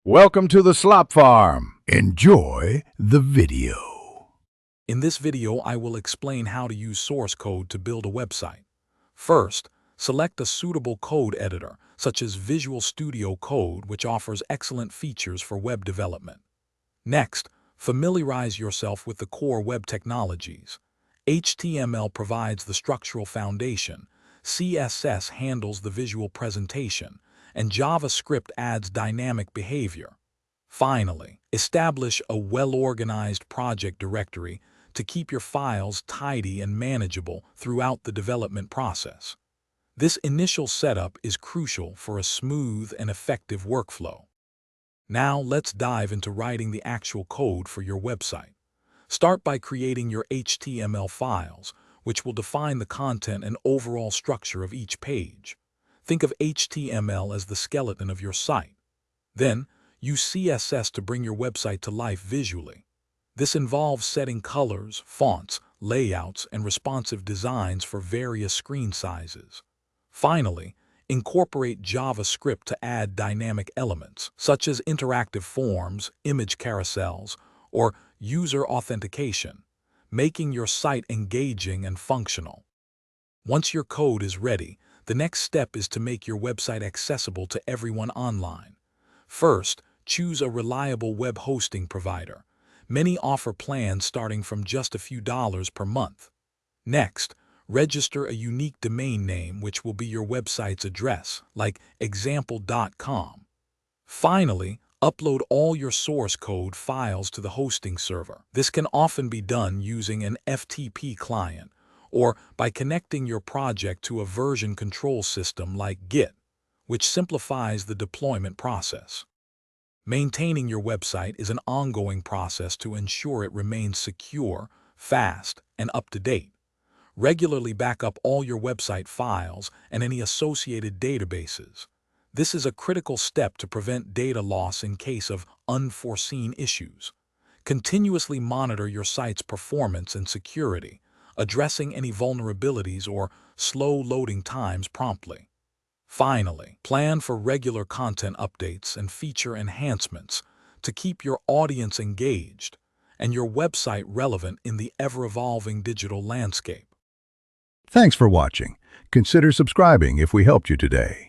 Welcome to the Slop Farm. Enjoy the video. In this video, I will explain how to use source code to build a website. First, select a suitable code editor, such as Visual Studio Code, which offers excellent features for web development. Next, familiarize yourself with the core web technologies. HTML provides the structural foundation, CSS handles the visual presentation, and JavaScript adds dynamic behavior. Finally, establish a well-organized project directory to keep your files tidy and manageable throughout the development process. This initial setup is crucial for a smooth and effective workflow. Now let's dive into writing the actual code for your website. Start by creating your HTML files, which will define the content and overall structure of each page. Think of HTML as the skeleton of your site. Then, use CSS to bring your website to life visually. This involves setting colors, fonts, layouts, and responsive designs for various screen sizes. Finally, incorporate JavaScript to add dynamic elements, such as interactive forms, image carousels, or user authentication, making your site engaging and functional. Once your code is ready, the next step is to make your website accessible to everyone online. First, choose a reliable web hosting provider. Many offer plans starting from just a few dollars per month. Next, register a unique domain name which will be your website's address, like example.com. Finally, upload all your source code files to the hosting server. This can often be done using an FTP client, or by connecting your project to a version control system like Git, which simplifies the deployment process. Maintaining your website is an ongoing process to ensure it remains secure, fast, and up-to-date. Regularly back up all your website files and any associated databases. This is a critical step to prevent data loss in case of unforeseen issues. Continuously monitor your site's performance and security, addressing any vulnerabilities or slow loading times promptly. Finally, plan for regular content updates and feature enhancements to keep your audience engaged and your website relevant in the ever-evolving digital landscape. Thanks for watching. Consider subscribing if we helped you today.